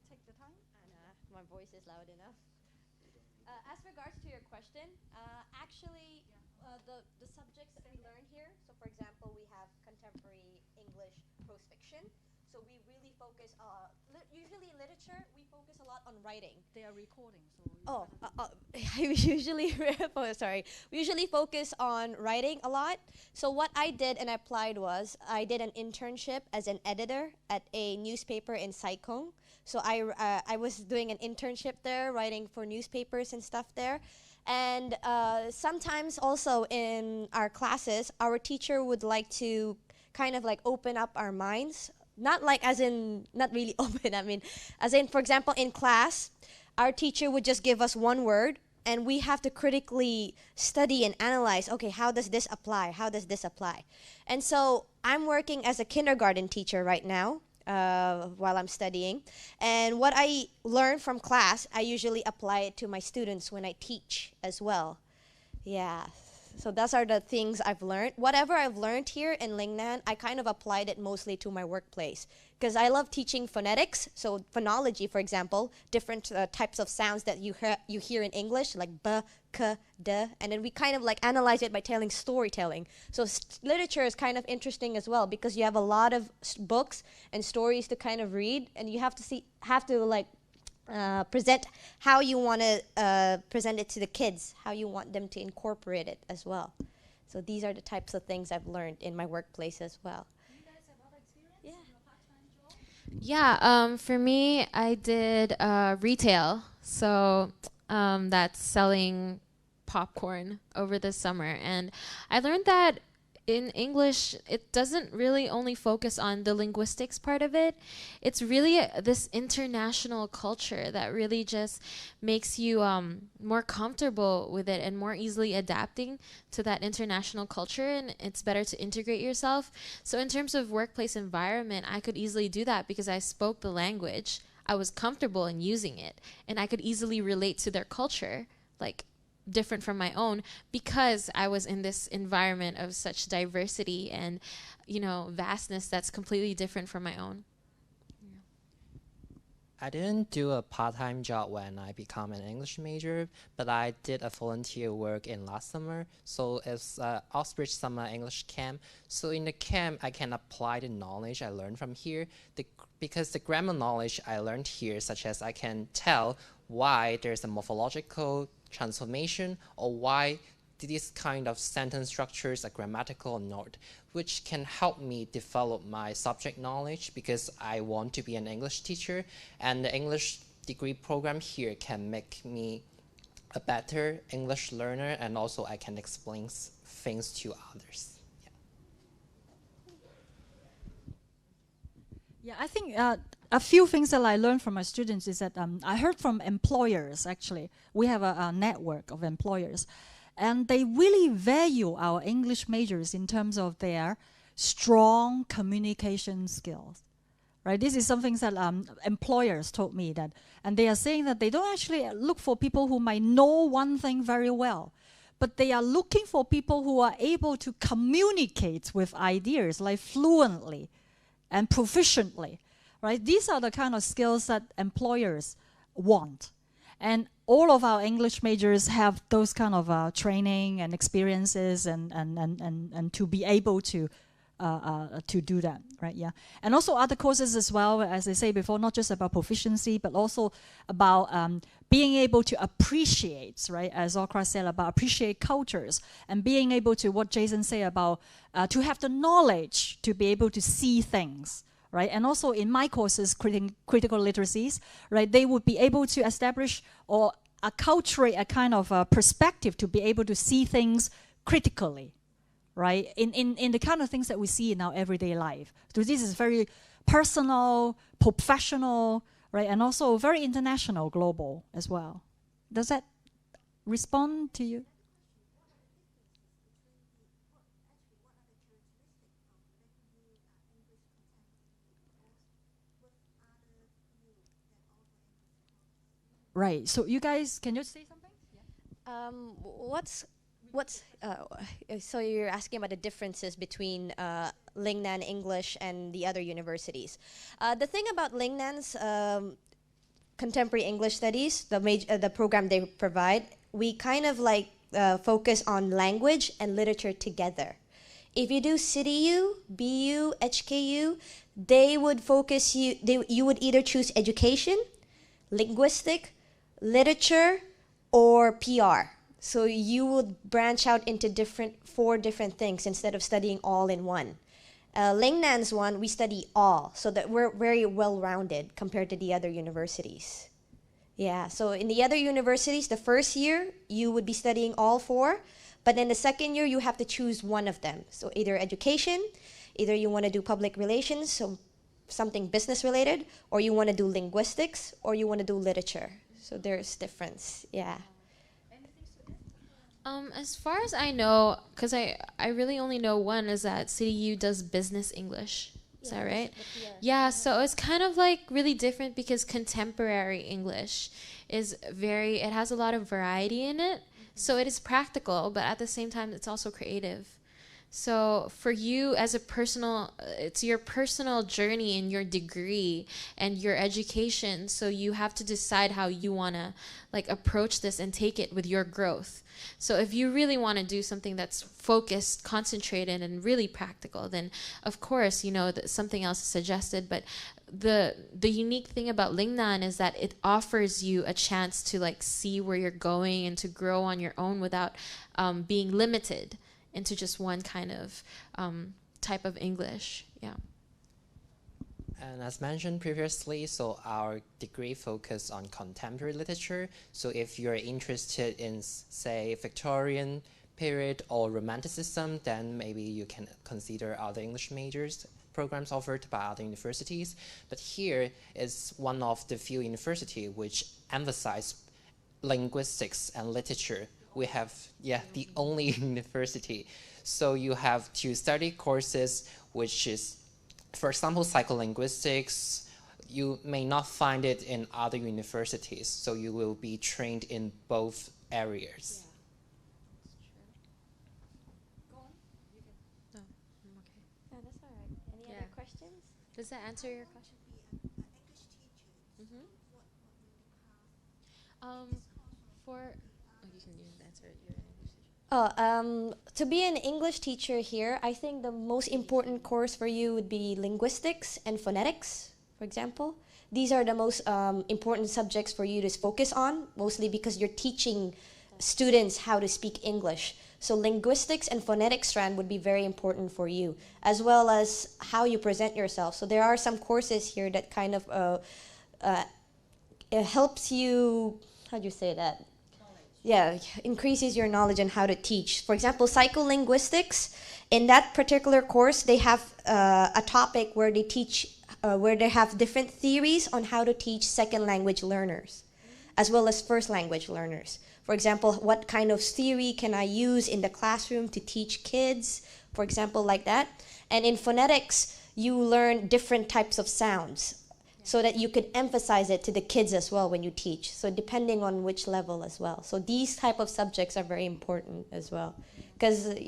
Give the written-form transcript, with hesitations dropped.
take the time. My voice is loud enough. As regards to your question, actually, the subjects that we learn here, so for example, we have contemporary English prose fiction. So we really focus, usually in literature, we focus a lot on writing. They are recording, so you Oh, better I usually sorry. We usually focus on writing a lot. So what I did and applied was I did an internship as an editor at a newspaper in Saikong. So I was doing an internship there, writing for newspapers and stuff there. And sometimes also in our classes, our teacher would like to kind of like open up our minds. Not like as in, not really open, I mean, as in, for example, in class, our teacher would just give us one word and we have to critically study and analyze, okay, how does this apply? How does this apply? And so I'm working as a kindergarten teacher right now while I'm studying. And what I learn from class, I usually apply it to my students when I teach as well. Yeah. So those are the things I've learned. Whatever I've learned here in Lingnan, I kind of applied it mostly to my workplace because I love teaching phonetics. So phonology, for example, different types of sounds that you hear in English, like b, k, d, and then we kind of like analyze it by telling storytelling. So literature is kind of interesting as well because you have a lot of books and stories to kind of read, and you have to like present how you want to present it to the kids, how you want them to incorporate it as well. So these are the types of things I've learned in my workplace as well. You guys have other experience Yeah. in your part-time job? Yeah, for me, I did retail. So that's selling popcorn over the summer. And I learned that in English, it doesn't really only focus on the linguistics part of it. It's really this international culture that really just makes you more comfortable with it and more easily adapting to that international culture. And it's better to integrate yourself. So in terms of workplace environment, I could easily do that because I spoke the language. I was comfortable in using it, and I could easily relate to their culture, like different from my own, because I was in this environment of such diversity and, vastness that's completely different from my own. I didn't do a part-time job when I become an English major, but I did a volunteer work in last summer. So it's Oxbridge Summer English Camp. So in the camp, I can apply the knowledge I learned from here. Because the grammar knowledge I learned here, such as I can tell why there's a morphological transformation or why these kind of sentence structures are grammatical or not, which can help me develop my subject knowledge because I want to be an English teacher, and the English degree program here can make me a better English learner, and also I can explain things to others. Yeah, I think a few things that I learned from my students is that I heard from employers, actually. We have a network of employers. And they really value our English majors in terms of their strong communication skills. Right? This is something that employers told me that. And they are saying that they don't actually look for people who might know one thing very well, but they are looking for people who are able to communicate with ideas like fluently and proficiently, right? These are the kind of skills that employers want. And all of our English majors have those kind of training and experiences and to be able to do that, right? Yeah. And also other courses as well, as I say before, not just about proficiency, but also about being able to appreciate, right? As Okra said, about appreciate cultures and being able to, what Jason said about, to have the knowledge to be able to see things, right? And also in my courses, critical literacies, right? They would be able to establish or acculturate a kind of perspective to be able to see things critically, right? In the kind of things that we see in our everyday life. So this is very personal, professional, right? And also very international, global as well. Does that respond to you? Right. So you guys, can you say something? So you're asking about the differences between Lingnan English and the other universities. The thing about Lingnan's contemporary English studies, the program they provide, we kind of like focus on language and literature together. If you do CityU, BU, HKU, they would focus you would either choose education, linguistic, literature, or PR. So you would branch out into 4 different things instead of studying all in one. Lingnan's one, we study all, so that we're very well-rounded compared to the other universities. Yeah, so in the other universities, the first year, you would be studying all 4, but then the second year, you have to choose one of them. So either education, either you want to do public relations, so something business-related, or you want to do linguistics, or you want to do literature. So there's difference, yeah. As far as I know, because I really only know one, is that CityU does business English. Is that right? Yeah, so it's kind of like really different because contemporary English is it has a lot of variety in it. So it is practical, but at the same time, it's also creative. So for you as a it's your personal journey in your degree and your education. So you have to decide how you want to like approach this and take it with your growth. So if you really want to do something that's focused, concentrated, and really practical, then of course, something else is suggested. But the unique thing about Lingnan is that it offers you a chance to like see where you're going and to grow on your own without being limited into just one kind of type of English. Yeah. And as mentioned previously, so our degree focus on contemporary literature. So if you're interested in, say, Victorian period or Romanticism, then maybe you can consider other English majors programs offered by other universities. But here is one of the few universities which emphasize linguistics and literature. We have, the only university. So you have to study courses which is, for example, psycholinguistics. You may not find it in other universities, so you will be trained in both areas. No, I'm okay. No, that's all right. Any other questions? Does that answer your question? You can answer it. You're an English teacher. To be an English teacher here, I think the most important course for you would be linguistics and phonetics, for example. These are the most important subjects for you to focus on, mostly because you're teaching students how to speak English. So linguistics and phonetics strand would be very important for you, as well as how you present yourself. So there are some courses here that kind of it helps you, how do you say that? Increases your knowledge on how to teach. For example, psycholinguistics, in that particular course, they have a topic where they teach, where they have different theories on how to teach second language learners, as well as first language learners. For example, what kind of theory can I use in the classroom to teach kids, for example, like that. And in phonetics, you learn different types of sounds, so that you could emphasize it to the kids as well when you teach. So depending on which level as well. So these type of subjects are very important as well. Because, So true.